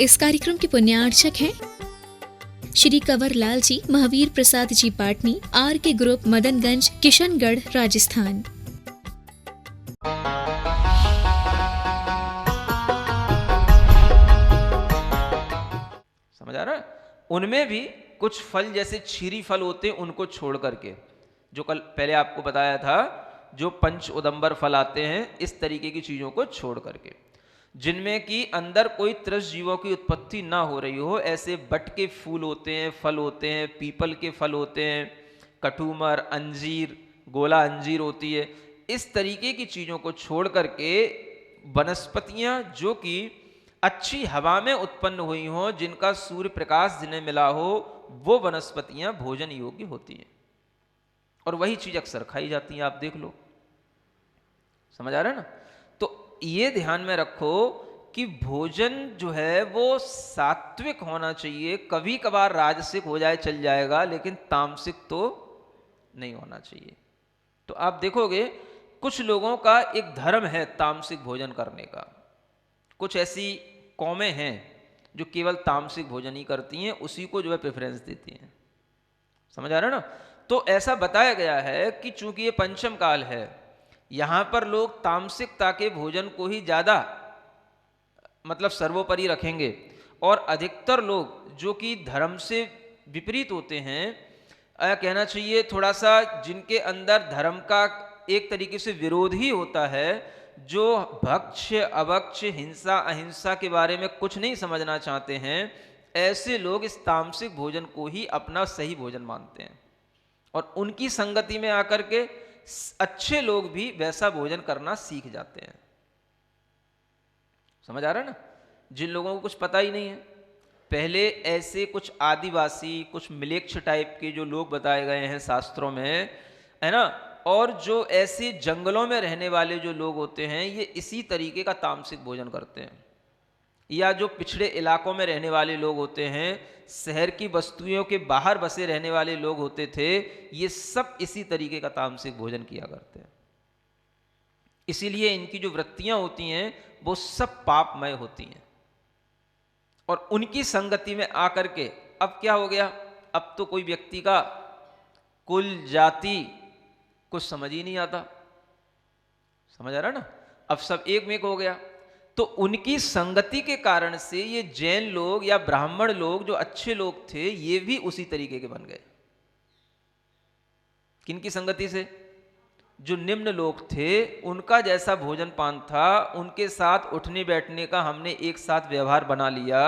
इस कार्यक्रम के पुण्यार्चक हैं श्री कंवर लाल जी, महावीर प्रसाद जी पाटनी, आर के ग्रुप, मदनगंज, किशनगढ़, राजस्थान। समझ आ रहा है? उनमें भी कुछ फल जैसे क्षीरी फल होते हैं, उनको छोड़ करके, जो कल पहले आपको बताया था, जो पंच उदंबर फल आते हैं, इस तरीके की चीजों को छोड़ करके, जिनमें कि अंदर कोई त्रस जीवों की उत्पत्ति ना हो रही हो, ऐसे बट के फूल होते हैं, फल होते हैं, पीपल के फल होते हैं, कटूमर, अंजीर, गोला अंजीर होती है, इस तरीके की चीजों को छोड़ करके वनस्पतियां जो कि अच्छी हवा में उत्पन्न हुई हो, जिनका सूर्य प्रकाश जिन्हें मिला हो, वो वनस्पतियां भोजन योग्य होती हैं, और वही चीज अक्सर खाई जाती है। आप देख लो, समझ आ रहा है ना? तो ये ध्यान में रखो कि भोजन जो है वो सात्विक होना चाहिए। कभी कभार राजसिक हो जाए चल जाएगा, लेकिन तामसिक तो नहीं होना चाहिए। तो आप देखोगे कुछ लोगों का एक धर्म है तामसिक भोजन करने का। कुछ ऐसी कौमें हैं जो केवल तामसिक भोजन ही करती हैं, उसी को जो है प्रेफरेंस देती हैं। समझ आ रहा है ना? तो ऐसा बताया गया है कि चूंकि ये पंचम काल है, यहां पर लोग तामसिकता के भोजन को ही ज्यादा मतलब सर्वोपरि रखेंगे, और अधिकतर लोग जो कि धर्म से विपरीत होते हैं, कहना चाहिए थोड़ा सा, जिनके अंदर धर्म का एक तरीके से विरोध ही होता है, जो भक्ष्य अभक्ष्य हिंसा अहिंसा के बारे में कुछ नहीं समझना चाहते हैं, ऐसे लोग इस तामसिक भोजन को ही अपना सही भोजन मानते हैं, और उनकी संगति में आकर के अच्छे लोग भी वैसा भोजन करना सीख जाते हैं। समझ आ रहा है ना? जिन लोगों को कुछ पता ही नहीं है, पहले ऐसे कुछ आदिवासी, कुछ मिलेच्छ टाइप के जो लोग बताए गए हैं शास्त्रों में, है ना, और जो ऐसे जंगलों में रहने वाले जो लोग होते हैं, ये इसी तरीके का तामसिक भोजन करते हैं। या जो पिछड़े इलाकों में रहने वाले लोग होते हैं, शहर की बस्तियों के बाहर बसे रहने वाले लोग होते थे, ये सब इसी तरीके का तामसिक भोजन किया करते हैं। इसीलिए इनकी जो वृत्तियां होती हैं वो सब पापमय होती हैं, और उनकी संगति में आकर के अब क्या हो गया, अब तो कोई व्यक्ति का कुल जाति कुछ समझ ही नहीं आता। समझ आ रहा ना? अब सब एक में एक हो गया। तो उनकी संगति के कारण से ये जैन लोग या ब्राह्मण लोग जो अच्छे लोग थे, ये भी उसी तरीके के बन गए। किनकी संगति से? जो निम्न लोग थे, उनका जैसा भोजन पान था, उनके साथ उठने बैठने का हमने एक साथ व्यवहार बना लिया,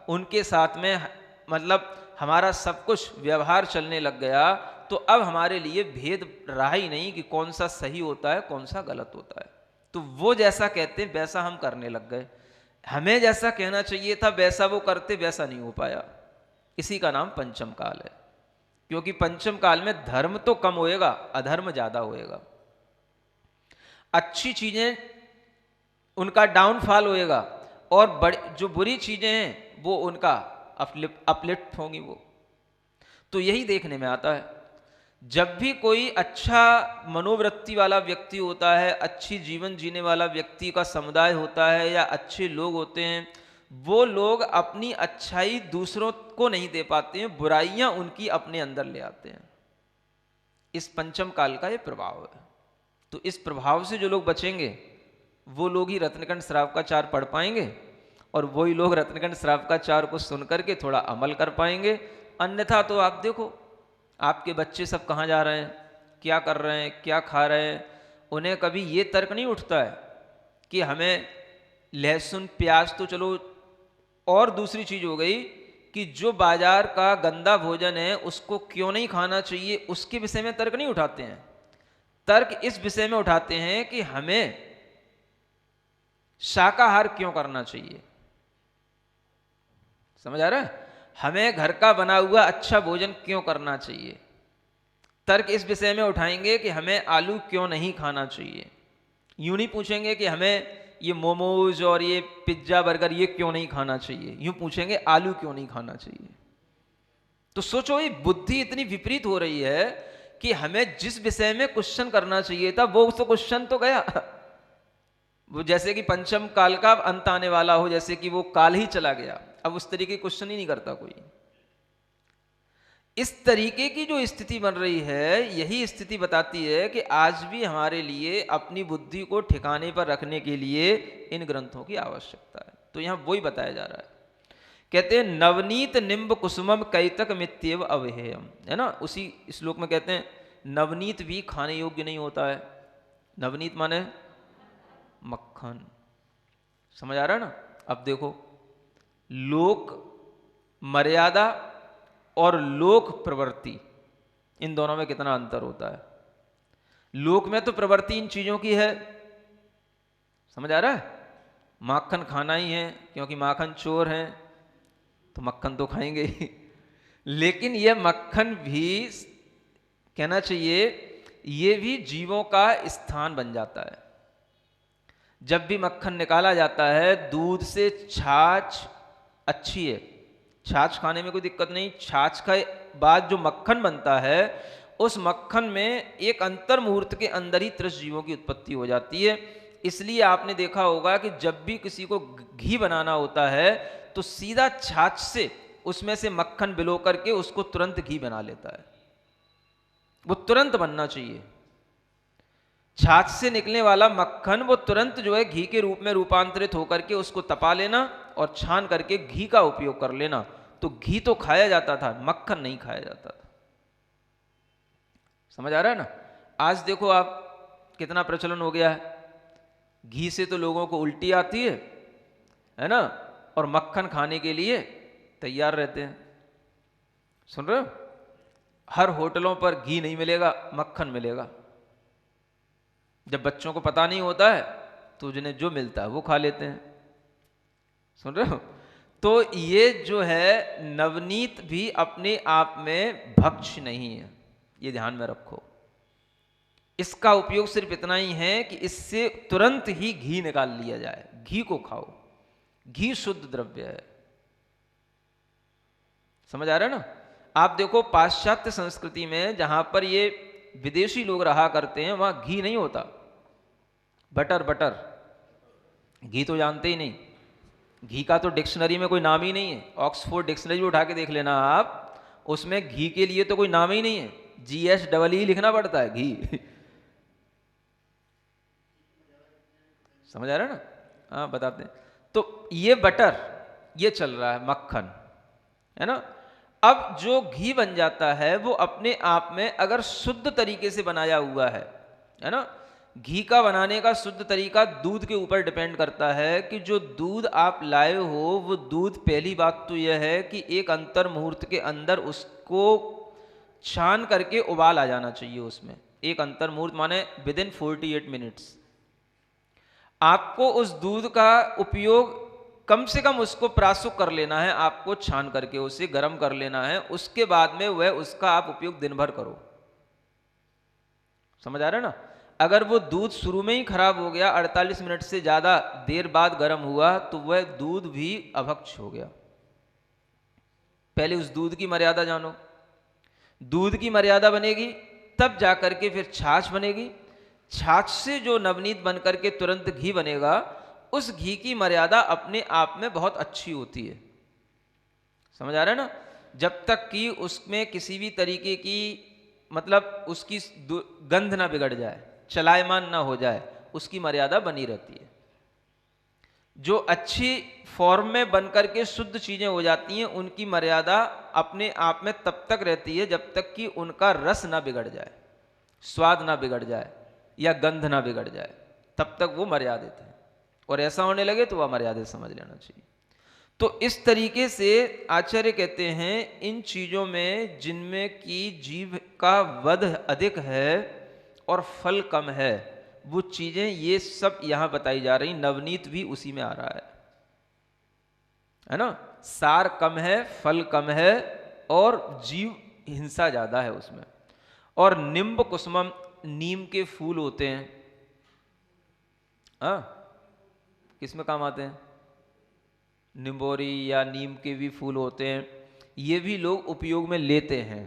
उनके साथ में मतलब हमारा सब कुछ व्यवहार चलने लग गया, तो अब हमारे लिए भेद रहा ही नहीं कि कौन सा सही होता है कौन सा गलत होता है। तो वो जैसा कहते हैं वैसा हम करने लग गए। हमें जैसा कहना चाहिए था वैसा वो करते, वैसा नहीं हो पाया। इसी का नाम पंचम काल है, क्योंकि पंचम काल में धर्म तो कम होएगा, अधर्म ज्यादा होएगा। अच्छी चीजें उनका डाउनफॉल होएगा, और जो बुरी चीजें हैं वो उनका अपलिफ्ट होंगी। वो तो यही देखने में आता है। जब भी कोई अच्छा मनोवृत्ति वाला व्यक्ति होता है, अच्छी जीवन जीने वाला व्यक्ति का समुदाय होता है, या अच्छे लोग होते हैं, वो लोग अपनी अच्छाई दूसरों को नहीं दे पाते हैं, बुराइयां उनकी अपने अंदर ले आते हैं। इस पंचम काल का ये प्रभाव है। तो इस प्रभाव से जो लोग बचेंगे वो लोग ही रत्नकंड श्राव का चार पढ़ पाएंगे, और वही लोग रत्नकंड श्राव का चार को सुन करके थोड़ा अमल कर पाएंगे। अन्यथा तो आप देखो, आपके बच्चे सब कहाँ जा रहे हैं, क्या कर रहे हैं, क्या खा रहे हैं, उन्हें कभी ये तर्क नहीं उठता है कि हमें लहसुन प्याज तो चलो, और दूसरी चीज हो गई कि जो बाजार का गंदा भोजन है उसको क्यों नहीं खाना चाहिए, उसके विषय में तर्क नहीं उठाते हैं। तर्क इस विषय में उठाते हैं कि हमें शाकाहार क्यों करना चाहिए। समझ आ रहा है? हमें घर का बना हुआ अच्छा भोजन क्यों करना चाहिए। तर्क इस विषय में उठाएंगे कि हमें आलू क्यों नहीं खाना चाहिए। यूं नहीं पूछेंगे कि हमें ये मोमोज और ये पिज्जा बर्गर ये क्यों नहीं खाना चाहिए, यूं पूछेंगे आलू क्यों नहीं खाना चाहिए। तो सोचो, ये बुद्धि इतनी विपरीत हो रही है कि हमें जिस विषय में क्वेश्चन करना चाहिए था वो तो क्वेश्चन तो गया। वो जैसे कि पंचम काल का अंत आने वाला हो, जैसे कि वो काल ही चला गया। अब उस तरीके क्वेश्चन ही नहीं करता कोई। इस तरीके की जो स्थिति बन रही है, यही स्थिति बताती है कि आज भी हमारे लिए अपनी बुद्धि को ठिकाने पर रखने के लिए इन ग्रंथों की आवश्यकता है। तो यहां वही बताया जा रहा है। कहते हैं नवनीत निम्ब कुसुमम कैतक मित्यव अवहेयम, है ना। उसी श्लोक में कहते हैं नवनीत भी खाने योग्य नहीं होता है। नवनीत माने मक्खन, समझ आ रहा है ना। अब देखो लोक मर्यादा और लोक प्रवृत्ति, इन दोनों में कितना अंतर होता है। लोक में तो प्रवृत्ति इन चीजों की है, समझ आ रहा है। माखन खाना ही है, क्योंकि माखन चोर है तो मक्खन तो खाएंगे ही। लेकिन यह मक्खन भी कहना चाहिए, ये भी जीवों का स्थान बन जाता है। जब भी मक्खन निकाला जाता है, दूध से छाछ अच्छी है, छाछ खाने में कोई दिक्कत नहीं। छाछ का बाद जो मक्खन बनता है, उस मक्खन में एक अंतर मुहूर्त के अंदर ही तृष जीवों की उत्पत्ति हो जाती है। इसलिए आपने देखा होगा कि जब भी किसी को घी बनाना होता है तो सीधा छाछ से उसमें से मक्खन बिलो करके उसको तुरंत घी बना लेता है। वो तुरंत बनना चाहिए। छाछ से निकलने वाला मक्खन वो तुरंत जो है घी के रूप में रूपांतरित होकर के उसको तपा लेना और छान करके घी का उपयोग कर लेना। तो घी तो खाया जाता था, मक्खन नहीं खाया जाता था। समझ आ रहा है ना। आज देखो आप कितना प्रचलन हो गया है, घी से तो लोगों को उल्टी आती है ना, और मक्खन खाने के लिए तैयार रहते हैं। सुन रहे हो, हर होटलों पर घी नहीं मिलेगा, मक्खन मिलेगा। जब बच्चों को पता नहीं होता है तो जिन्हें जो मिलता है वो खा लेते हैं। सुन रहे हो। तो ये जो है नवनीत भी अपने आप में भक्ष्य नहीं है, ये ध्यान में रखो। इसका उपयोग सिर्फ इतना ही है कि इससे तुरंत ही घी निकाल लिया जाए। घी को खाओ, घी शुद्ध द्रव्य है। समझ आ रहा है ना। आप देखो पाश्चात्य संस्कृति में जहां पर ये विदेशी लोग रहा करते हैं, वहां घी नहीं होता, बटर। बटर घी तो जानते ही नहीं। घी का तो डिक्शनरी में कोई नाम ही नहीं है। ऑक्सफोर्ड डिक्शनरी उठा के देख लेना आप, उसमें घी के लिए तो कोई नाम ही नहीं है। GSEE लिखना पड़ता है घी। समझ आ रहा है ना। हाँ बताते हैं। तो ये बटर, ये चल रहा है, मक्खन है ना। अब जो घी बन जाता है वो अपने आप में अगर शुद्ध तरीके से बनाया हुआ है ना। घी का बनाने का शुद्ध तरीका दूध के ऊपर डिपेंड करता है कि जो दूध आप लाए हो वो दूध, पहली बात तो यह है कि एक अंतर मुहूर्त के अंदर उसको छान करके उबाल आ जाना चाहिए उसमें। एक अंतर मुहूर्त माने विदिन 48 मिनट्स आपको उस दूध का उपयोग कम से कम उसको प्रासुक कर लेना है, आपको छान करके उसे गर्म कर लेना है। उसके बाद में वह उसका आप उपयोग दिन भर करो। समझ आ रहा है ना। अगर वो दूध शुरू में ही खराब हो गया, 48 मिनट से ज्यादा देर बाद गर्म हुआ, तो वह दूध भी अभक्ष्य हो गया। पहले उस दूध की मर्यादा जानो। दूध की मर्यादा बनेगी तब जाकर के फिर छाछ बनेगी। छाछ से जो नवनीत बनकर के तुरंत घी बनेगा, उस घी की मर्यादा अपने आप में बहुत अच्छी होती है। समझ आ रहा है ना। जब तक कि उसमें किसी भी तरीके की मतलब उसकी गंध ना बिगड़ जाए, चलायमान ना हो जाए, उसकी मर्यादा बनी रहती है। जो अच्छी फॉर्म में बनकर के शुद्ध चीजें हो जाती हैं, उनकी मर्यादा अपने आप में तब तक रहती है जब तक कि उनका रस ना बिगड़ जाए, स्वाद ना बिगड़ जाए या गंध ना बिगड़ जाए, तब तक वो मर्यादित है। और ऐसा होने लगे तो वह मर्यादित समझ लेना चाहिए। तो इस तरीके से आचार्य कहते हैं इन चीजों में जिनमें की जीव का वध अधिक है और फल कम है, वो चीजें ये सब यहां बताई जा रही। नवनीत भी उसी में आ रहा है ना। सार कम है, फल कम है और जीव हिंसा ज्यादा है उसमें। और निम्ब कुसुमम, नीम के फूल होते हैं। किस में काम आते हैं? निम्बोरी या नीम के भी फूल होते हैं, ये भी लोग उपयोग में लेते हैं,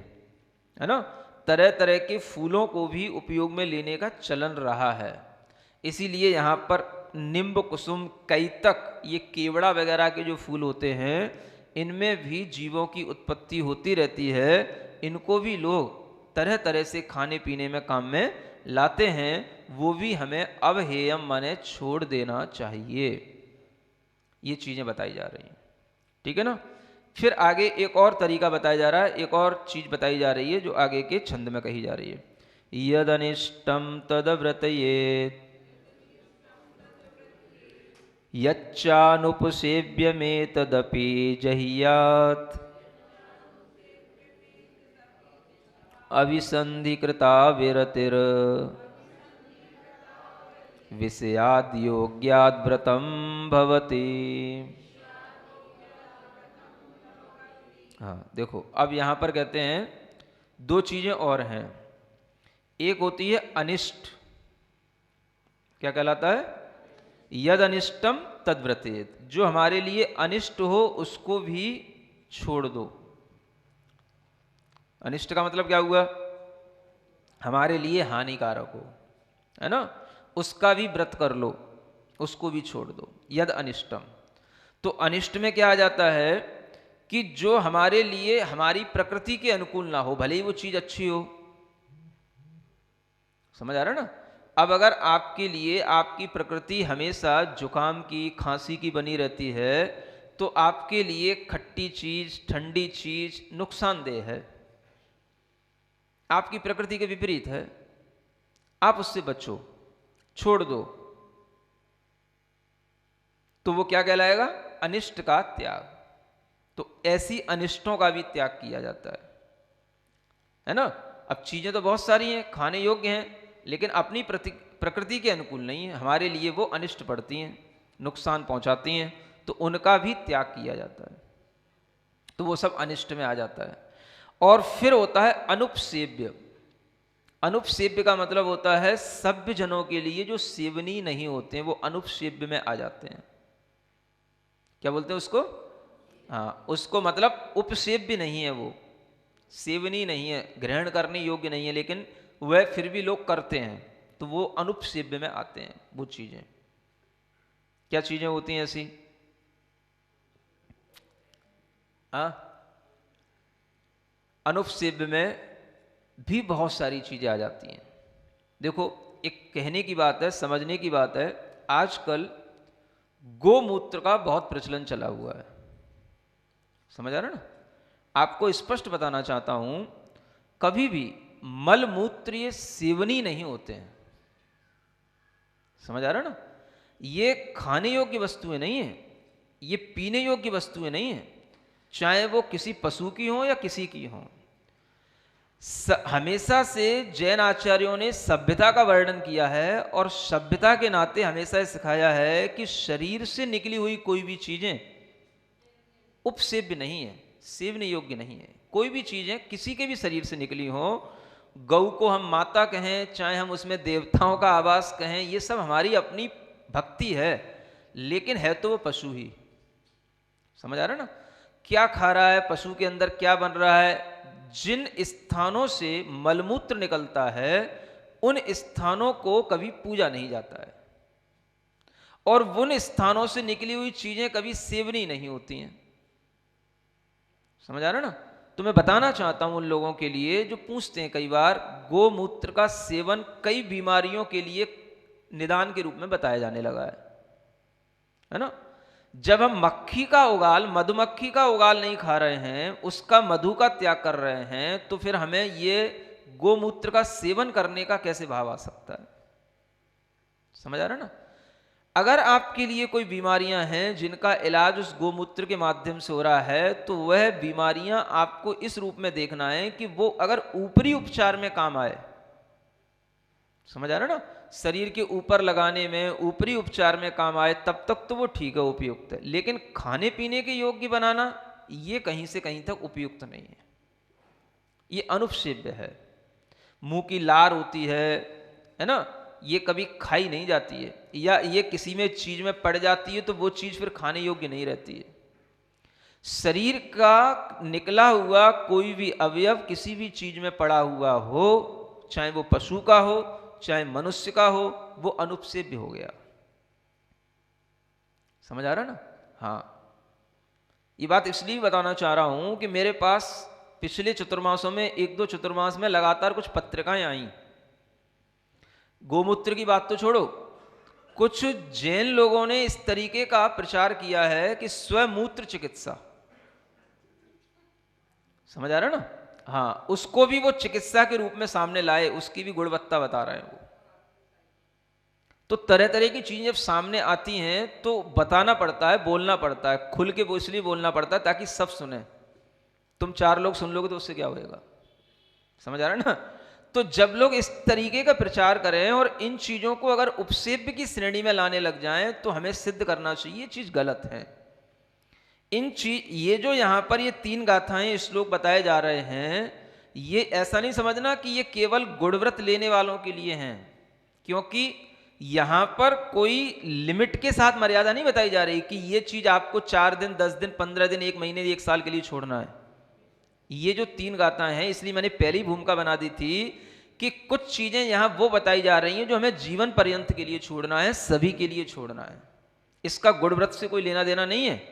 है ना। तरह तरह के फूलों को भी उपयोग में लेने का चलन रहा है। इसीलिए यहाँ पर निम्ब, कुसुम, कैतक, ये केवड़ा वगैरह के जो फूल होते हैं, इनमें भी जीवों की उत्पत्ति होती रहती है। इनको भी लोग तरह तरह से खाने पीने में काम में लाते हैं। वो भी हमें अवहेयम माने छोड़ देना चाहिए। ये चीज़ें बताई जा रही हैं, ठीक है ना। फिर आगे एक और तरीका बताया जा रहा है, एक और चीज़ बताई जा रही है जो आगे के छंद में कही जा रही है। यद अनिष्टम तद व्रतयेत् यच्चानुपसेव्य में तदपि जहियात् अभिसंधिकृता विरतिर् विषयाद योग्याद व्रतम भवति। हाँ देखो, अब यहाँ पर कहते हैं दो चीज़ें और हैं। एक होती है अनिष्ट, क्या कहलाता है? यद अनिष्टम तद व्रतेत, जो हमारे लिए अनिष्ट हो उसको भी छोड़ दो। अनिष्ट का मतलब क्या हुआ? हमारे लिए हानिकारक हो, है ना, उसका भी व्रत कर लो, उसको भी छोड़ दो। यद अनिष्टम, तो अनिष्ट में क्या आ जाता है कि जो हमारे लिए हमारी प्रकृति के अनुकूल ना हो, भले ही वो चीज अच्छी हो। समझ आ रहा है ना। अब अगर आपके लिए आपकी प्रकृति हमेशा जुकाम की, खांसी की बनी रहती है, तो आपके लिए खट्टी चीज, ठंडी चीज नुकसानदेह है, आपकी प्रकृति के विपरीत है, आप उससे बचो, छोड़ दो। तो वो क्या कहलाएगा? अनिष्ट का त्याग। तो ऐसी अनिष्टों का भी त्याग किया जाता है ना। अब चीजें तो बहुत सारी हैं, खाने योग्य हैं, लेकिन अपनी प्रकृति के अनुकूल नहीं है, हमारे लिए वो अनिष्ट पड़ती हैं, नुकसान पहुंचाती हैं, तो उनका भी त्याग किया जाता है। तो वो सब अनिष्ट में आ जाता है। और फिर होता है अनुपसेव्य। अनुपसेव्य का मतलब होता है सभ्य जनों के लिए जो सेवनीय नहीं होते हैं, वो अनुपसेव्य में आ जाते हैं। क्या बोलते हैं उसको? हाँ, उसको मतलब उपसेव्य नहीं है, वो सेवनीय नहीं है, ग्रहण करने योग्य नहीं है, लेकिन वह फिर भी लोग करते हैं, तो वो अनुपसेव्य में आते हैं वो चीजें। क्या चीजें होती हैं ऐसी? अनुपसेव्य में भी बहुत सारी चीजें आ जाती हैं। देखो, एक कहने की बात है, समझने की बात है, आजकल गोमूत्र का बहुत प्रचलन चला हुआ है। समझ आ रहा है ना। आपको स्पष्ट बताना चाहता हूं, कभी भी मल मूत्र ये सेवनीय नहीं होते हैं। समझ आ रहा है ना। ये खाने योग्य वस्तुएं नहीं है, ये पीने योग्य वस्तुएं नहीं है, चाहे वो किसी पशु की हो या किसी की हो। हमेशा से जैन आचार्यों ने सभ्यता का वर्णन किया है, और सभ्यता के नाते हमेशा सिखाया है कि शरीर से निकली हुई कोई भी चीजें उपसेव्य नहीं है, सेवने योग्य नहीं है। कोई भी चीजें किसी के भी शरीर से निकली हो, गौ को हम माता कहें, चाहे हम उसमें देवताओं का आवास कहें, ये सब हमारी अपनी भक्ति है, लेकिन है तो वो पशु ही। समझ आ रहा है ना। क्या खा रहा है, पशु के अंदर क्या बन रहा है, जिन स्थानों से मलमूत्र निकलता है उन स्थानों को कभी पूजा नहीं जाता है, और उन स्थानों से निकली हुई चीजें कभी सेवनीय नहीं होती हैं। समझ आ रहा है ना। तो मैं बताना चाहता हूं उन लोगों के लिए जो पूछते हैं कई बार, गोमूत्र का सेवन कई बीमारियों के लिए निदान के रूप में बताया जाने लगा है ना। जब हम मक्खी का उगाल, मधुमक्खी का उगाल नहीं खा रहे हैं, उसका मधु का त्याग कर रहे हैं, तो फिर हमें ये गोमूत्र का सेवन करने का कैसे भाव आ सकता है? समझ आ रहा है ना। अगर आपके लिए कोई बीमारियां हैं जिनका इलाज उस गोमूत्र के माध्यम से हो रहा है, तो वह बीमारियां आपको इस रूप में देखना है कि वो अगर ऊपरी उपचार में काम आए, समझ आ रहा है ना, शरीर के ऊपर लगाने में, ऊपरी उपचार में काम आए, तब तक तो वो ठीक है, उपयुक्त है। लेकिन खाने पीने के योग्य बनाना, ये कहीं से कहीं तक उपयुक्त नहीं है, ये अनुपसेव्य है। मुंह की लार होती है ना, ये कभी खाई नहीं जाती है, या ये किसी में चीज में पड़ जाती है तो वो चीज फिर खाने योग्य नहीं रहती है। शरीर का निकला हुआ कोई भी अवयव किसी भी चीज में पड़ा हुआ हो, चाहे वो पशु का हो चाहे मनुष्य का हो, वो अनुपसेव्य हो गया। समझ आ रहा ना? हाँ, ये बात इसलिए बताना चाह रहा हूं कि मेरे पास पिछले चतुर्मासों में 1-2 चतुर्मास में लगातार कुछ पत्रिकाएं आई। गोमूत्र की बात तो छोड़ो, कुछ जैन लोगों ने इस तरीके का प्रचार किया है कि स्वमूत्र चिकित्सा, समझ आ रहा है ना? हाँ, उसको भी वो चिकित्सा के रूप में सामने लाए, उसकी भी गुणवत्ता बता रहे हैं वो। तो तरह तरह की चीजें जब सामने आती हैं तो बताना पड़ता है, बोलना पड़ता है, खुल के वो इसलिए बोलना पड़ता है ताकि सब सुने। तुम 4 लोग सुन लोगे तो उससे क्या होएगा? समझ आ रहा है ना? तो जब लोग इस तरीके का प्रचार करें और इन चीजों को अगर उपसेव्य की श्रेणी में लाने लग जाएं तो हमें सिद्ध करना चाहिए ये चीज गलत है। ये जो यहां पर ये 3 गाथाएं श्लोक बताए जा रहे हैं, ये ऐसा नहीं समझना कि ये केवल गुणव्रत लेने वालों के लिए हैं, क्योंकि यहां पर कोई लिमिट के साथ मर्यादा नहीं बताई जा रही कि ये चीज आपको 4 दिन, 10 दिन, 15 दिन, 1 महीने, 1 साल के लिए छोड़ना है। ये जो 3 गाथाएं हैं, इसलिए मैंने पहली भूमिका बना दी थी कि कुछ चीजें यहां वो बताई जा रही हैं जो हमें जीवन पर्यंत के लिए छोड़ना है, सभी के लिए छोड़ना है। इसका गुणव्रत से कोई लेना देना नहीं है,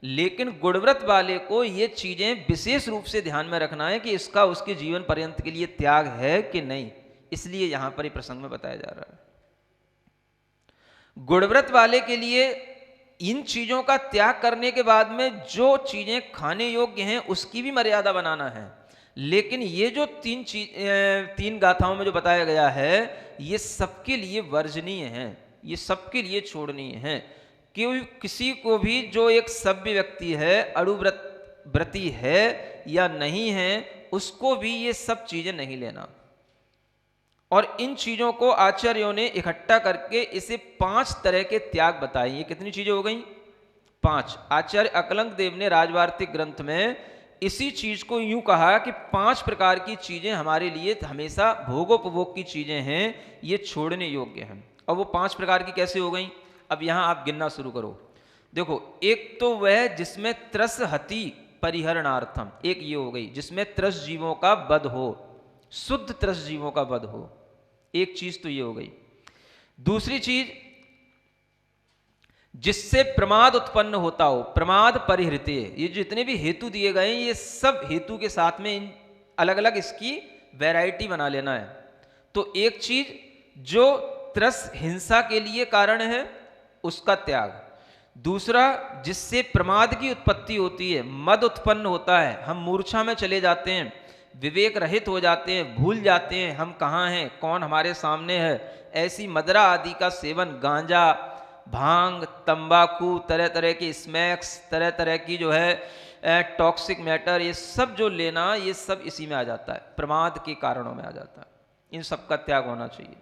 लेकिन गुणव्रत वाले को ये चीजें विशेष रूप से ध्यान में रखना है कि इसका उसके जीवन पर्यंत के लिए त्याग है कि नहीं। इसलिए यहां पर ये प्रसंग में बताया जा रहा है। गुणव्रत वाले के लिए इन चीजों का त्याग करने के बाद में जो चीजें खाने योग्य हैं उसकी भी मर्यादा बनाना है, लेकिन ये जो 3 गाथाओं में जो बताया गया है ये सबके लिए वर्जनीय है, ये सबके लिए छोड़नीय है। किसी को भी जो एक सभ्य व्यक्ति है, अणुव्रती है या नहीं है, उसको भी ये सब चीजें नहीं लेना। और इन चीजों को आचार्यों ने इकट्ठा करके इसे 5 तरह के त्याग बताए। ये कितनी चीजें हो गई? 5। आचार्य अकलंक देव ने राजवार्तिक ग्रंथ में इसी चीज को यूं कहा कि 5 प्रकार की चीजें हमारे लिए हमेशा भोगोपभोग की चीजें हैं, ये छोड़ने योग्य हैं। और वो 5 प्रकार की कैसे हो गई? अब यहां आप गिनना शुरू करो। देखो, एक तो वह जिसमें त्रस हति परिहरणार्थम, एक ये हो गई जिसमें त्रस जीवों का वध हो, शुद्ध त्रस जीवों का वध हो, एक चीज तो ये हो गई। दूसरी चीज जिससे प्रमाद उत्पन्न होता हो, प्रमाद परिहृत्य, ये जितने भी हेतु दिए गए हैं ये सब हेतु के साथ में इन अलग अलग इसकी वैरायटी बना लेना है। तो एक चीज जो त्रस हिंसा के लिए कारण है उसका त्याग। दूसरा, जिससे प्रमाद की उत्पत्ति होती है, मद उत्पन्न होता है, हम मूर्छा में चले जाते हैं, विवेक रहित हो जाते हैं, भूल जाते हैं हम कहाँ हैं, कौन हमारे सामने है, ऐसी मदरा आदि का सेवन, गांजा, भांग, तंबाकू, तरह तरह के स्मैक्स, तरह तरह की जो है टॉक्सिक मैटर, ये सब जो लेना, ये सब इसी में आ जाता है, प्रमाद के कारणों में आ जाता है। इन सब का त्याग होना चाहिए।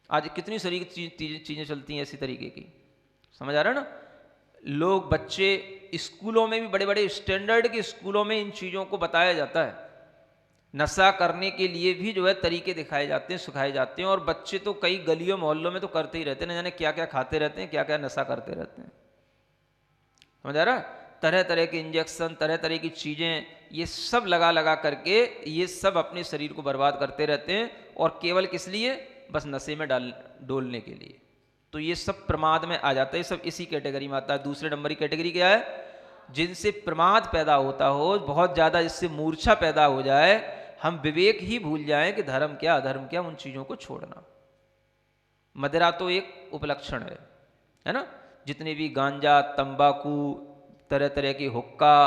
आज कितनी सारी चीजें चलती हैं ऐसी तरीके की, समझ आ रहा है ना? लोग, बच्चे स्कूलों में भी, बड़े बड़े स्टैंडर्ड के स्कूलों में इन चीजों को बताया जाता है। नशा करने के लिए भी जो है तरीके दिखाए जाते हैं, सिखाए जाते हैं, और बच्चे तो कई गलियों मोहल्लों में तो करते ही रहते हैं, न जाने क्या क्या खाते रहते हैं, क्या क्या नशा करते रहते हैं। समझ आ रहा? तरह तरह के इंजेक्शन, तरह तरह की चीजें, ये सब लगा लगा करके ये सब अपने शरीर को बर्बाद करते रहते हैं, और केवल किस लिए? बस नशे में डोलने के लिए। तो ये सब प्रमाद में आ जाता है, ये सब इसी कैटेगरी में आता है। दूसरे नंबर की कैटेगरी क्या है? जिनसे प्रमाद पैदा होता हो, बहुत ज्यादा जिससे मूर्छा पैदा हो जाए, हम विवेक ही भूल जाएं कि धर्म क्या अधर्म क्या, उन चीजों को छोड़ना। मदिरा तो एक उपलक्षण है ना? जितने भी गांजा, तंबाकू, तरह तरह की हुक्का,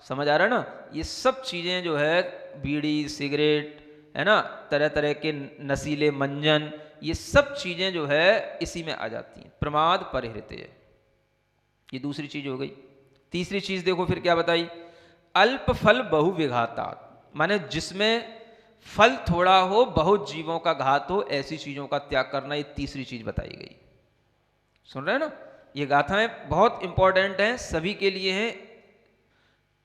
समझ आ रहा है ना? ये सब चीजें जो है, बीड़ी, सिगरेट, है ना, तरह तरह के नशीले मंजन, ये सब चीजें जो है इसी में आ जाती हैं, प्रमाद परिहृत्य। ये दूसरी चीज हो गई। तीसरी चीज देखो फिर क्या बताई? अल्प फल बहुविघाता, माने जिसमें फल थोड़ा हो, बहुत जीवों का घात हो, ऐसी चीजों का त्याग करना, ये तीसरी चीज बताई गई। सुन रहे हैं ना? ये गाथाएं बहुत इंपॉर्टेंट हैं, सभी के लिए हैं,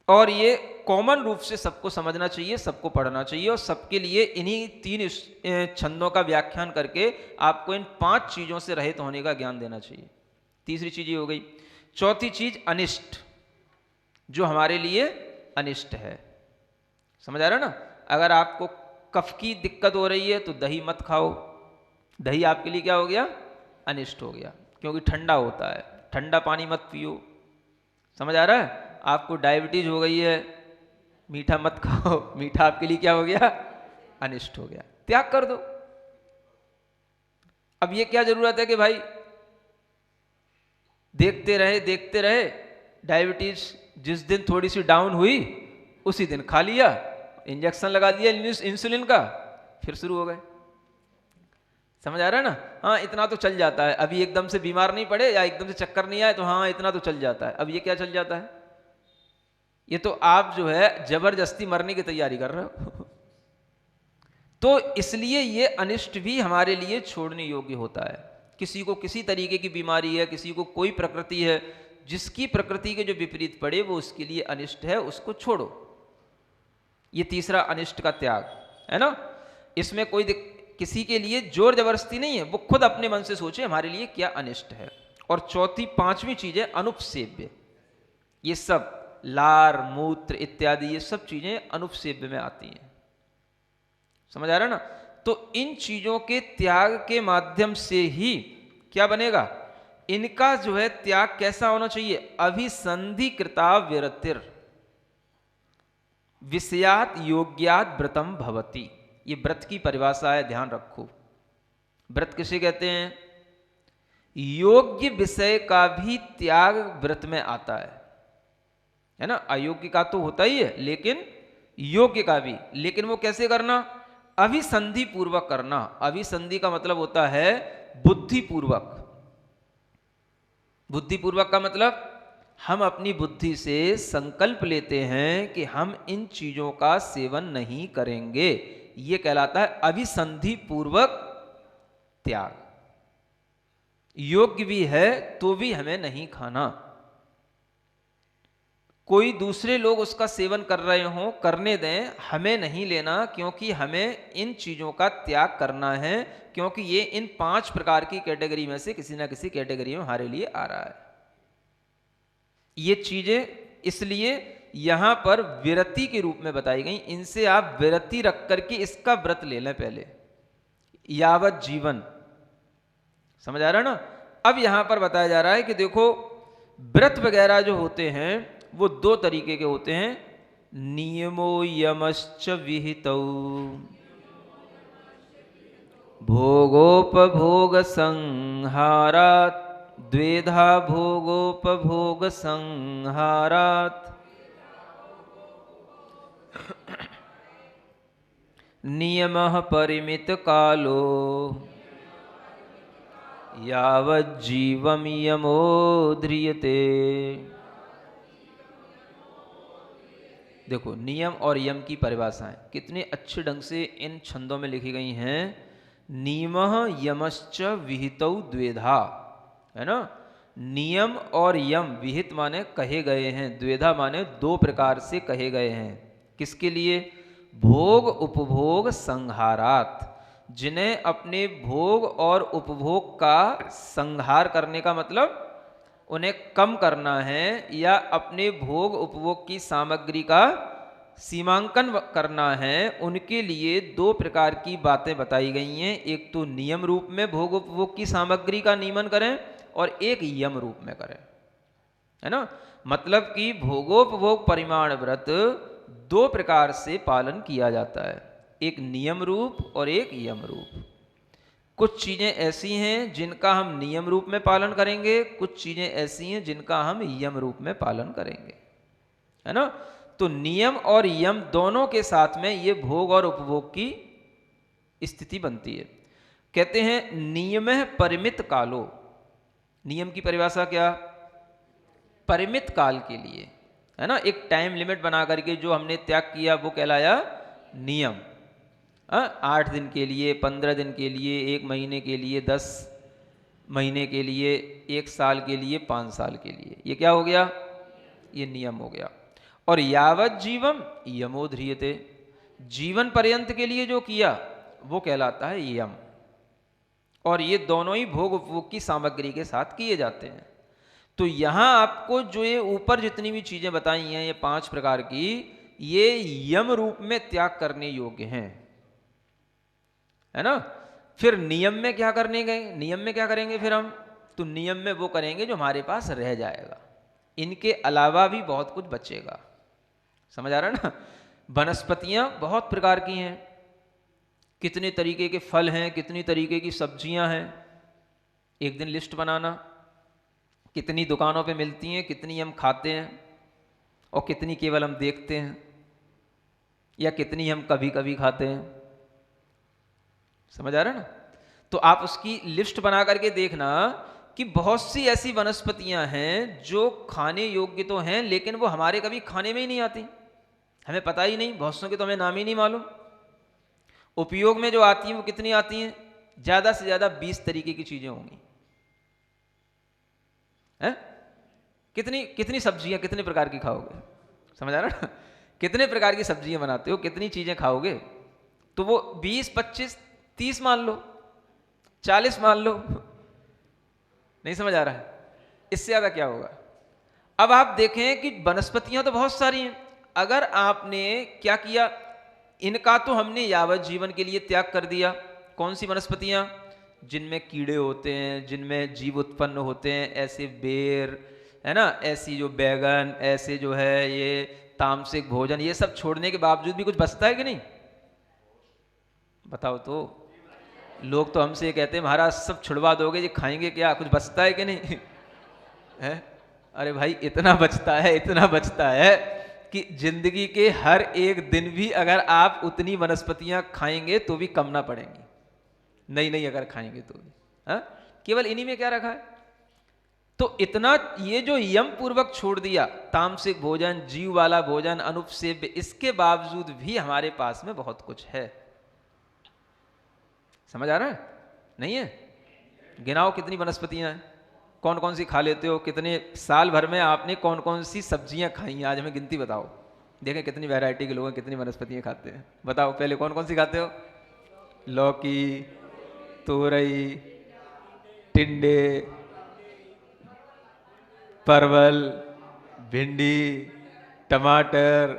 और ये कॉमन रूप से सबको समझना चाहिए, सबको पढ़ना चाहिए, और सबके लिए इन्हीं 3 छंदों का व्याख्यान करके आपको इन 5 चीजों से रहित होने का ज्ञान देना चाहिए। तीसरी चीज ये हो गई। चौथी चीज अनिष्ट, जो हमारे लिए अनिष्ट है। समझ आ रहा है ना? अगर आपको कफ की दिक्कत हो रही है तो दही मत खाओ, दही आपके लिए क्या हो गया? अनिष्ट हो गया, क्योंकि ठंडा होता है। ठंडा पानी मत पियो, समझ आ रहा है? आपको डायबिटीज हो गई है, मीठा मत खाओ, मीठा आपके लिए क्या हो गया? अनिष्ट हो गया, त्याग कर दो। अब ये क्या जरूरत है कि भाई देखते रहे, डायबिटीज जिस दिन थोड़ी सी डाउन हुई उसी दिन खा लिया, इंजेक्शन लगा दिया इंसुलिन का, फिर शुरू हो गए। समझ आ रहा है ना? हाँ इतना तो चल जाता है, अभी एकदम से बीमार नहीं पड़े या एकदम से चक्कर नहीं आए तो हाँ इतना तो चल जाता है। अब ये क्या चल जाता है? ये तो आप जो है जबरदस्ती मरने की तैयारी कर रहे हो। तो इसलिए ये अनिष्ट भी हमारे लिए छोड़ने योग्य होता है। किसी को किसी तरीके की बीमारी है, किसी को कोई प्रकृति है, जिसकी प्रकृति के जो विपरीत पड़े वो उसके लिए अनिष्ट है, उसको छोड़ो। ये तीसरा अनिष्ट का त्याग है ना। इसमें कोई किसी के लिए जोर जबरदस्ती नहीं है, वो खुद अपने मन से सोचे हमारे लिए क्या अनिष्ट है। और चौथी पांचवी चीज है अनुपसेव्य। ये सब लार मूत्र इत्यादि ये सब चीजें अनुपसेव्य में आती हैं। समझ आ रहा है ना? तो इन चीजों के त्याग के माध्यम से ही क्या बनेगा? इनका जो है त्याग कैसा होना चाहिए? अभिसंधि कृता विरतिर विषयात योग्यात व्रतम भवति। ये व्रत की परिभाषा है, ध्यान रखो। व्रत किसे कहते हैं? योग्य विषय का भी त्याग व्रत में आता है ना। अयोग्य का तो होता ही है, लेकिन योग्य का भी। लेकिन वो कैसे करना? अभिसंधि पूर्वक करना। अभिसंधि का मतलब होता है बुद्धिपूर्वक। बुद्धिपूर्वक का मतलब हम अपनी बुद्धि से संकल्प लेते हैं कि हम इन चीजों का सेवन नहीं करेंगे। ये कहलाता है अभिसंधि पूर्वक त्याग। योग्य भी है तो भी हमें नहीं खाना। कोई दूसरे लोग उसका सेवन कर रहे हों, करने दें, हमें नहीं लेना, क्योंकि हमें इन चीजों का त्याग करना है, क्योंकि ये इन 5 प्रकार की कैटेगरी में से किसी ना किसी कैटेगरी में हमारे लिए आ रहा है। ये चीजें इसलिए यहां पर विरति के रूप में बताई गई। इनसे आप विरति रख करके इसका व्रत ले लें पहले, यावत जीवन। समझ आ रहा है ना? अब यहां पर बताया जा रहा है कि देखो व्रत वगैरह जो होते हैं वो 2 तरीके के होते हैं। नियमो यमश्च विहितौ भोगोपभोग संहारात् द्वेधा भोगोपभोग संहारात् नियमः परिमित कालो यावज्जीवं यमो ध्रियते। देखो नियम और यम की परिभाषाएं कितने अच्छे ढंग से इन छंदों में लिखी गई हैं। नियमः यमश्च विहितौ द्वेधा, है ना। नियम और यम विहित माने कहे गए हैं, द्वेधा माने 2 प्रकार से कहे गए हैं। किसके लिए? भोग उपभोग संहारात, जिन्हें अपने भोग और उपभोग का संहार करने का मतलब उन्हें कम करना है, या अपने भोग उपभोग की सामग्री का सीमांकन करना है। उनके लिए 2 प्रकार की बातें बताई गई हैं। एक तो नियम रूप में भोग उपभोग की सामग्री का नियमन करें, और एक यम रूप में करें, है ना। मतलब कि भोगोपभोग परिमाण व्रत 2 प्रकार से पालन किया जाता है, एक नियम रूप और एक यम रूप। कुछ चीजें ऐसी हैं जिनका हम नियम रूप में पालन करेंगे, कुछ चीजें ऐसी हैं जिनका हम यम रूप में पालन करेंगे, है ना। तो नियम और यम दोनों के साथ में ये भोग और उपभोग की स्थिति बनती है। कहते हैं नियमः परिमित कालो। नियम की परिभाषा क्या? परिमित काल के लिए, है ना। एक टाइम लिमिट बना करके जो हमने त्याग किया वो कहलाया नियम। 8 दिन के लिए, 15 दिन के लिए, 1 महीने के लिए, 10 महीने के लिए, 1 साल के लिए, 5 साल के लिए, ये क्या हो गया? ये नियम हो गया। और यावत जीवम यमो ध्रियते, जीवन पर्यंत के लिए जो किया वो कहलाता है यम। और ये दोनों ही भोग उपभोग की सामग्री के साथ किए जाते हैं। तो यहां आपको जो ये ऊपर जितनी भी चीजें बताई हैं ये 5 प्रकार की, ये यम रूप में त्याग करने योग्य हैं, है ना। फिर नियम में क्या करने गए? नियम में क्या करेंगे फिर हम? तो नियम में वो करेंगे जो हमारे पास रह जाएगा, इनके अलावा भी बहुत कुछ बचेगा। समझ आ रहा है ना? वनस्पतियां बहुत प्रकार की हैं, कितने तरीके के फल हैं, कितनी तरीके की सब्जियां हैं, एक दिन लिस्ट बनाना, कितनी दुकानों पे मिलती हैं, कितनी हम खाते हैं और कितनी केवल हम देखते हैं, या कितनी हम कभी कभी खाते हैं। समझ आ रहा है ना? तो आप उसकी लिस्ट बना करके देखना कि बहुत सी ऐसी वनस्पतियां हैं जो खाने योग्य तो हैं, लेकिन वो हमारे कभी खाने में ही नहीं आती, हमें पता ही नहीं, बहुत सौ के तो हमें नाम ही नहीं मालूम। उपयोग में जो आती हैं वो कितनी आती हैं? ज्यादा से ज्यादा 20 तरीके की चीजें होंगी। हैं? कितनी कितनी सब्जियां कितने प्रकार की खाओगे? समझ आ रहा ना? कितने प्रकार की सब्जियां बनाते हो, कितनी चीजें खाओगे? तो वो 20, 25, 30 मान लो, 40 मान लो, नहीं समझ आ रहा है? इससे ज्यादा क्या होगा? अब आप देखें कि वनस्पतियां तो बहुत सारी हैं, अगर आपने क्या किया, इनका तो हमने यावत जीवन के लिए त्याग कर दिया। कौन सी वनस्पतियां? जिनमें कीड़े होते हैं, जिनमें जीव उत्पन्न होते हैं, ऐसे बेर है ना, ऐसी जो बैगन, ऐसे जो है ये तामसिक भोजन, ये सब छोड़ने के बावजूद भी कुछ बचता है कि नहीं? बताओ तो। लोग तो हमसे कहते हैं महाराज सब छुड़वा दोगे, ये खाएंगे क्या, कुछ बचता है कि नहीं? है? अरे भाई इतना बचता है, इतना बचता है कि जिंदगी के हर एक दिन भी अगर आप उतनी वनस्पतियां खाएंगे तो भी कम ना पड़ेंगी, नहीं अगर खाएंगे तो भी। हाँ? केवल इन्हीं में क्या रखा है? तो इतना ये जो यम पूर्वक छोड़ दिया, तामसिक भोजन, जीव वाला भोजन, अनुपसेव्य, इसके बावजूद भी हमारे पास में बहुत कुछ है। समझ आ रहा है? नहीं है? गिनाओ कितनी वनस्पतियां हैं, कौन कौन सी खा लेते हो, कितने साल भर में आपने कौन कौन सी सब्जियां खाई हैं, आज हमें गिनती बताओ, देखें कितनी वैरायटी के लोग हैं, कितनी वनस्पतियां खाते हैं। बताओ पहले कौन कौन सी खाते हो? लौकी, तोरई, टिंडे, परवल, भिंडी, टमाटर,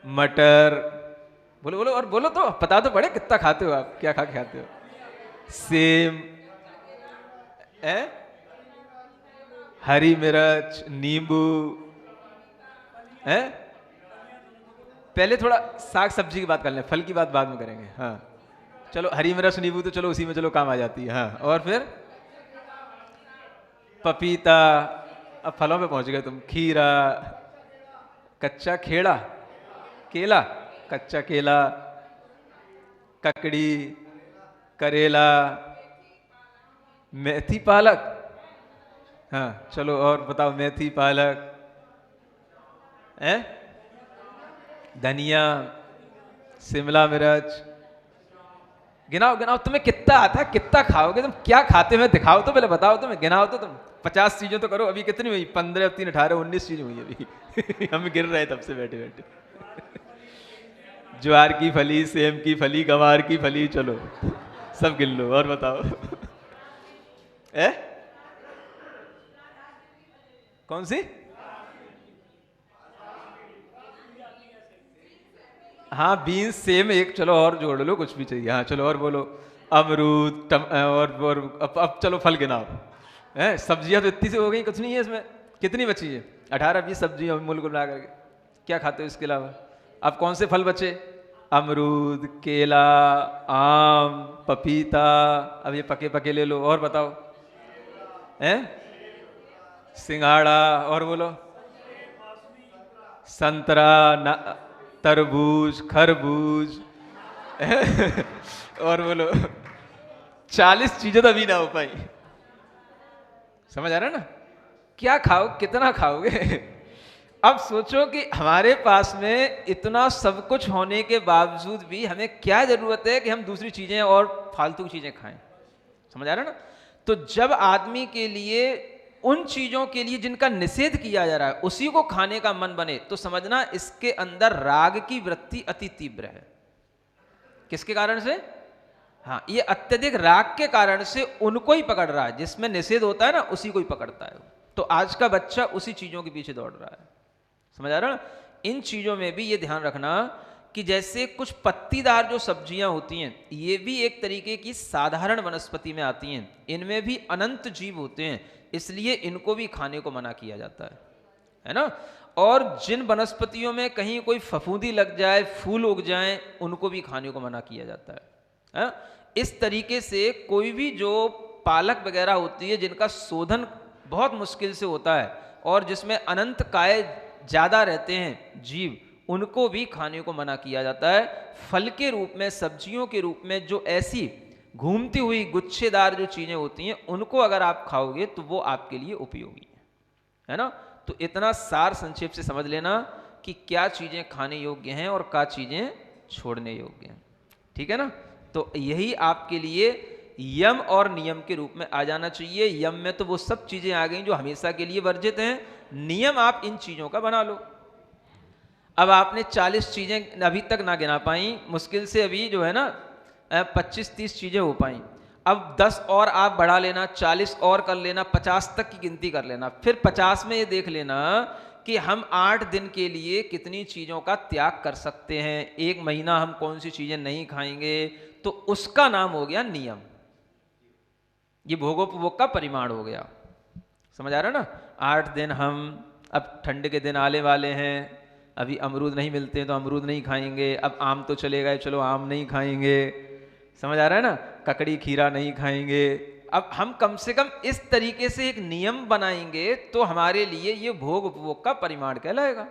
मटर, बोलो बोलो और बोलो तो, पता तो पड़े कितना खाते हो आप, क्या खा के खाते हो? सेम, हरी मिर्च, नींबू, है? पहले थोड़ा साग सब्जी की बात कर लें, फल की बात बाद में करेंगे। हाँ चलो, हरी मिर्च नींबू तो चलो उसी में चलो काम आ जाती है। हाँ, और फिर पपीता, अब फलों पे पहुंच गए तुम, खीरा, कच्चा खेड़ा, केला, कच्चा केला, ककड़ी, करेला, मेथी पालक। हाँ चलो और बताओ, मेथी पालक, धनिया, शिमला मिर्च, गिनाओ गिनाओ, तुम्हें कितना आता है, कितना खाओगे तुम, क्या खाते हुए दिखाओ तो, पहले बताओ, तुम्हें गिनाओ तो तुम। 50 चीजें तो करो। अभी कितनी हुई? 15, 3, 18, 19 चीजें हुई अभी। हम गिर रहे तब से बैठे बैठे। ज्वार की फली, सेम की फली, गंवार की फली, चलो सब गिन लो और बताओ। कौन सी? हाँ बीन्स, सेम एक, चलो और जोड़ लो, कुछ भी चाहिए। हाँ चलो और बोलो, अमरूद, और अब चलो फल गिनाओ। सब्जियां तो इतनी सी हो गई, कुछ नहीं है इसमें। कितनी बची है? 18-20 सब्जियां मूल को मिला करके। क्या खाते हो इसके अलावा? अब कौन से फल बचे? अमरूद, केला, आम, पपीता, अब ये पके पके ले लो। और बताओ, सिंघाड़ा, और बोलो, संतरा, तरबूज, खरबूज, और बोलो 40 चीजें तो अभी ना हो पाई। समझ आ रहा है ना? क्या खाओ, कितना खाओगे? अब सोचो कि हमारे पास में इतना सब कुछ होने के बावजूद भी हमें क्या जरूरत है कि हम दूसरी चीजें और फालतू चीजें खाएं। समझ आ रहा है ना? तो जब आदमी के लिए उन चीजों के लिए जिनका निषेध किया जा रहा है उसी को खाने का मन बने, तो समझना इसके अंदर राग की वृत्ति अति तीव्र है। किसके कारण से? हाँ, ये अत्यधिक राग के कारण से उनको ही पकड़ रहा है, जिसमें निषेध होता है ना उसी को ही पकड़ता है। तो आज का बच्चा उसी चीजों के पीछे दौड़ रहा है। समझ आ रहा है ना? इन चीजों में भी ये ध्यान रखना कि जैसे कुछ पत्तीदार जो सब्जियां होती हैं, ये भी एक तरीके की साधारण वनस्पति में आती हैं, इनमें भी अनंत जीव होते हैं, इसलिए इनको भी खाने को मना किया जाता है ना। और जिन वनस्पतियों में कहीं कोई फफूंदी लग जाए, फूल उग जाएं, उनको भी खाने को मना किया जाता है। इस तरीके से कोई भी जो पालक वगैरह होती है, जिनका शोधन बहुत मुश्किल से होता है और जिसमें अनंत काय ज़्यादा रहते हैं जीव, उनको भी खाने को मना किया जाता है। फल के रूप में, सब्जियों के रूप में जो ऐसी घूमती हुई गुच्छेदार जो चीज़ें होती हैं, उनको अगर आप खाओगे तो वो आपके लिए उपयोगी है ना। तो इतना सार संक्षेप से समझ लेना कि क्या चीज़ें खाने योग्य हैं और क्या चीज़ें छोड़ने योग्य हैं, ठीक है ना। तो यही आपके लिए यम और नियम के रूप में आ जाना चाहिए। यम में तो वो सब चीज़ें आ गई जो हमेशा के लिए वर्जित हैं, नियम आप इन चीज़ों का बना लो। अब आपने 40 चीज़ें अभी तक ना गिना पाई, मुश्किल से अभी जो है ना 25-30 चीज़ें हो पाई। अब 10 और आप बढ़ा लेना, 40 और कर लेना, 50 तक की गिनती कर लेना। फिर 50 में ये देख लेना कि हम 8 दिन के लिए कितनी चीज़ों का त्याग कर सकते हैं, 1 महीना हम कौन सी चीज़ें नहीं खाएंगे, तो उसका नाम हो गया नियम। ये भोगोपभोग का परिमाण हो गया, समझ आ रहा है ना। 8 दिन हम, अब ठंड के दिन आने वाले हैं, अभी अमरूद नहीं मिलते तो अमरूद नहीं खाएंगे, अब आम तो चले गए, चलो आम नहीं खाएंगे, समझ आ रहा है ना, ककड़ी खीरा नहीं खाएंगे। अब हम कम से कम इस तरीके से एक नियम बनाएंगे तो हमारे लिए ये भोग उपभोग का परिमाण कहलाएगा,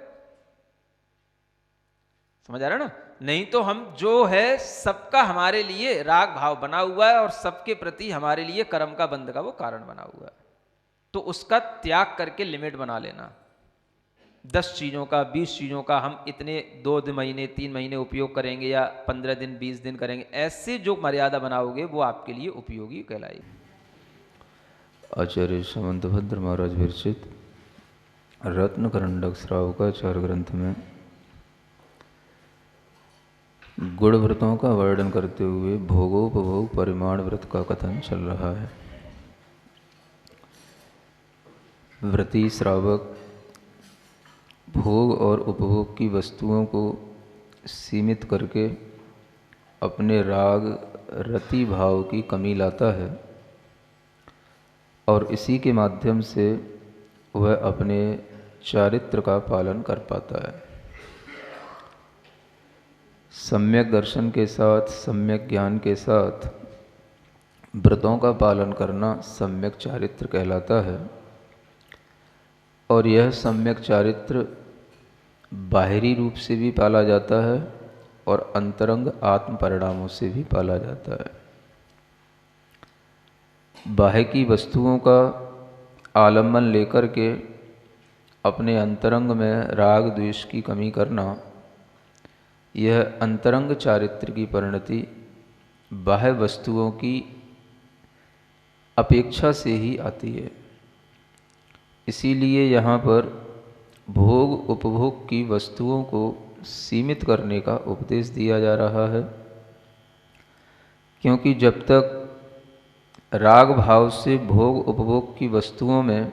समझ आ रहा है ना। नहीं तो हम जो है सबका हमारे लिए राग भाव बना हुआ है और सबके प्रति हमारे लिए कर्म का बंध का वो कारण बना हुआ है, तो उसका त्याग करके लिमिट बना लेना। 10 चीज़ों का, 20 चीज़ों का हम इतने 2 महीने 3 महीने उपयोग करेंगे या 15 दिन 20 दिन करेंगे, ऐसे जो मर्यादा बनाओगे वो आपके लिए उपयोगी कहलाएगी। आचार्य समंतभद्र महाराज विरचित रत्नकरंडक श्रावकाचार्य ग्रंथ में गुण व्रतों का वर्णन करते हुए भोगोपभोग परिमाण व्रत का कथन चल रहा है। व्रती श्रावक भोग और उपभोग की वस्तुओं को सीमित करके अपने राग रति भाव की कमी लाता है और इसी के माध्यम से वह अपने चारित्र का पालन कर पाता है। सम्यक दर्शन के साथ, सम्यक ज्ञान के साथ व्रतों का पालन करना सम्यक चारित्र कहलाता है और यह सम्यक चारित्र बाहरी रूप से भी पाला जाता है और अंतरंग आत्म परिणामों से भी पाला जाता है। बाह्य की वस्तुओं का आलम्बन लेकर के अपने अंतरंग में राग द्वेष की कमी करना, यह अंतरंग चारित्र की परिणति बाह्य वस्तुओं की अपेक्षा से ही आती है। इसीलिए यहाँ पर भोग उपभोग की वस्तुओं को सीमित करने का उपदेश दिया जा रहा है, क्योंकि जब तक राग भाव से भोग उपभोग की वस्तुओं में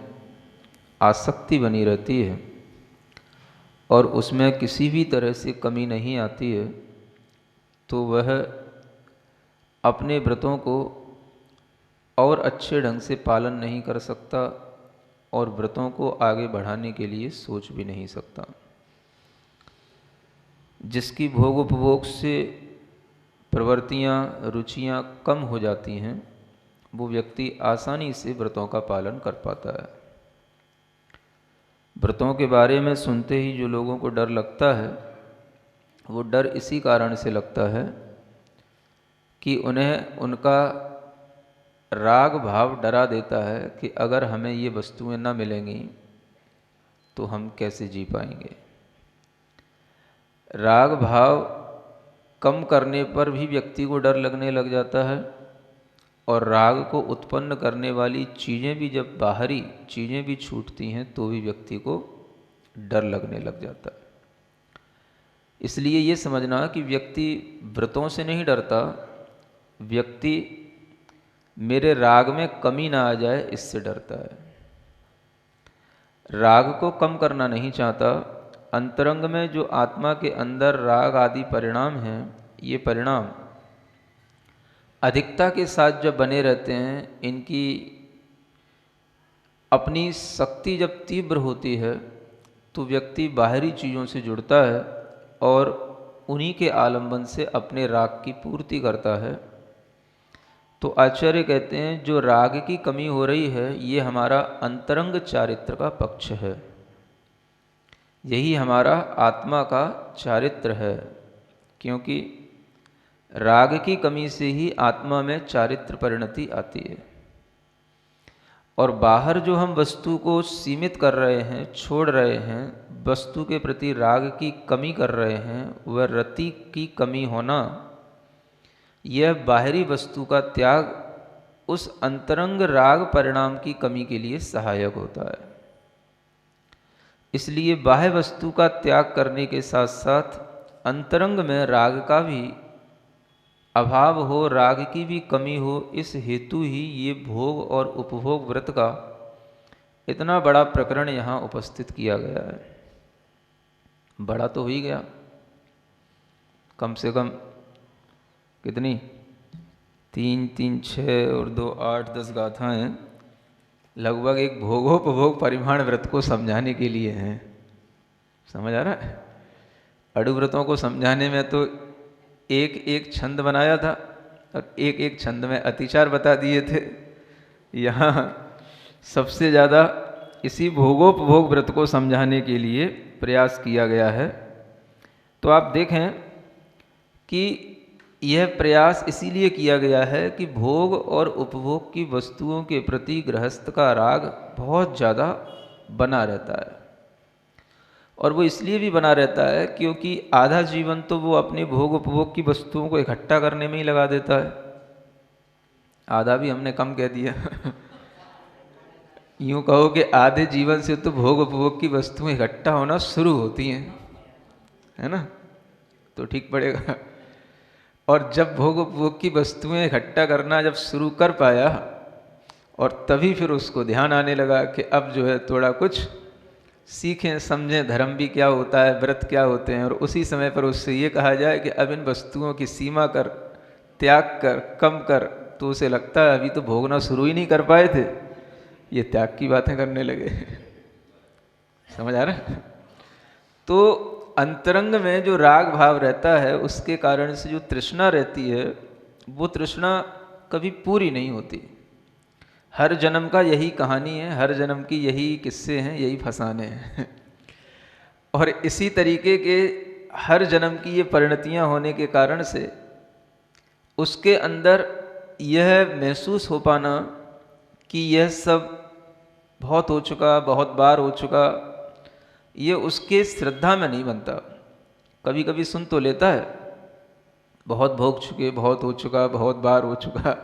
आसक्ति बनी रहती है और उसमें किसी भी तरह से कमी नहीं आती है, तो वह अपने व्रतों को और अच्छे ढंग से पालन नहीं कर सकता और व्रतों को आगे बढ़ाने के लिए सोच भी नहीं सकता। जिसकी भोग उपभोग से प्रवृत्तियाँ, रुचियाँ कम हो जाती हैं, वो व्यक्ति आसानी से व्रतों का पालन कर पाता है। व्रतों के बारे में सुनते ही जो लोगों को डर लगता है, वो डर इसी कारण से लगता है कि उन्हें उनका राग भाव डरा देता है कि अगर हमें ये वस्तुएं ना मिलेंगी तो हम कैसे जी पाएंगे। राग भाव कम करने पर भी व्यक्ति को डर लगने लग जाता है और राग को उत्पन्न करने वाली चीज़ें भी, जब बाहरी चीज़ें भी छूटती हैं तो भी व्यक्ति को डर लगने लग जाता है। इसलिए ये समझना कि व्यक्ति व्रतों से नहीं डरता, व्यक्ति मेरे राग में कमी ना आ जाए इससे डरता है। राग को कम करना नहीं चाहता, अंतरंग में जो आत्मा के अंदर राग आदि परिणाम हैं, ये परिणाम अधिकता के साथ जब बने रहते हैं, इनकी अपनी शक्ति जब तीव्र होती है तो व्यक्ति बाहरी चीज़ों से जुड़ता है और उन्हीं के आलंबन से अपने राग की पूर्ति करता है। तो आचार्य कहते हैं जो राग की कमी हो रही है, ये हमारा अंतरंग चारित्र का पक्ष है, यही हमारा आत्मा का चारित्र है। क्योंकि राग की कमी से ही आत्मा में चारित्र परिणति आती है। और बाहर जो हम वस्तु को सीमित कर रहे हैं, छोड़ रहे हैं, वस्तु के प्रति राग की कमी कर रहे हैं, वह रति की कमी होना, यह बाहरी वस्तु का त्याग उस अंतरंग राग परिणाम की कमी के लिए सहायक होता है। इसलिए बाह्य वस्तु का त्याग करने के साथ साथ अंतरंग में राग का भी अभाव हो, राग की भी कमी हो, इस हेतु ही ये भोग और उपभोग व्रत का इतना बड़ा प्रकरण यहाँ उपस्थित किया गया है। बड़ा तो हो ही गया, कम से कम कितनी 3 3 6 और 2 8 10 गाथाएँ लगभग एक भोगोपभोग परिमाण व्रत को समझाने के लिए हैं। समझ आ रहा है? अड़ु व्रतों को समझाने में तो एक एक छंद बनाया था और एक एक छंद में अतिचार बता दिए थे। यहाँ सबसे ज़्यादा इसी भोगोपभोग व्रत को समझाने के लिए प्रयास किया गया है। तो आप देखें कि यह प्रयास इसीलिए किया गया है कि भोग और उपभोग की वस्तुओं के प्रति गृहस्थ का राग बहुत ज़्यादा बना रहता है। और वो इसलिए भी बना रहता है क्योंकि आधा जीवन तो वो अपने भोग उपभोग की वस्तुओं को इकट्ठा करने में ही लगा देता है। आधा भी हमने कम कह दिया यूँ कहो कि आधे जीवन से तो भोग उपभोग की वस्तुएं इकट्ठा होना शुरू होती हैं, है ना? तो ठीक पड़ेगा। और जब भोग उपभोग की वस्तुएं इकट्ठा करना जब शुरू कर पाया और तभी फिर उसको ध्यान आने लगा कि अब जो है थोड़ा कुछ सीखें, समझें, धर्म भी क्या होता है, व्रत क्या होते हैं, और उसी समय पर उससे ये कहा जाए कि अब इन वस्तुओं की सीमा कर, त्याग कर, कम कर, तो उसे लगता है अभी तो भोगना शुरू ही नहीं कर पाए थे, ये त्याग की बातें करने लगे। समझ आ रहा है? तो अंतरंग में जो राग भाव रहता है उसके कारण से जो तृष्णा रहती है वो तृष्णा कभी पूरी नहीं होती। हर जन्म का यही कहानी है, हर जन्म की यही किस्से हैं, यही फसाने हैं। और इसी तरीके के हर जन्म की ये परिणतियां होने के कारण से उसके अंदर यह महसूस हो पाना कि यह सब बहुत हो चुका, बहुत बार हो चुका, ये उसके श्रद्धा में नहीं बनता। कभी कभी सुन तो लेता है बहुत भोग चुके, बहुत हो चुका, बहुत बार हो चुका,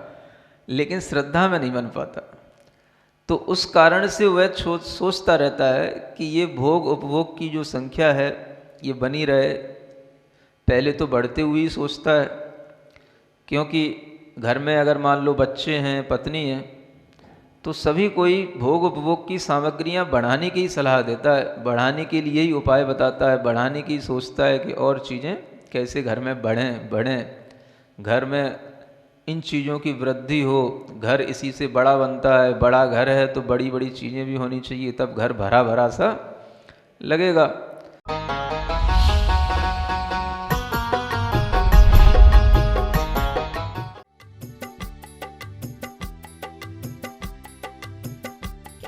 लेकिन श्रद्धा में नहीं बन पाता। तो उस कारण से वह सोचता रहता है कि ये भोग उपभोग की जो संख्या है ये बनी रहे। पहले तो बढ़ते हुए ही सोचता है, क्योंकि घर में अगर मान लो बच्चे हैं, पत्नी है, तो सभी कोई भोग उपभोग की सामग्रियां बढ़ाने की ही सलाह देता है, बढ़ाने के लिए ही उपाय बताता है, बढ़ाने की सोचता है कि और चीज़ें कैसे घर में बढ़ें, घर में इन चीज़ों की वृद्धि हो। घर इसी से बड़ा बनता है, बड़ा घर है तो बड़ी बड़ी चीज़ें भी होनी चाहिए, तब घर भरा भरा सा लगेगा।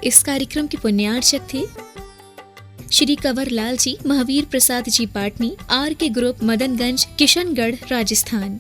इस कार्यक्रम के पुण्यार्चक थे श्री कंवर लाल जी, महावीर प्रसाद जी पाटनी, आर के ग्रुप, मदनगंज, किशनगढ़, राजस्थान।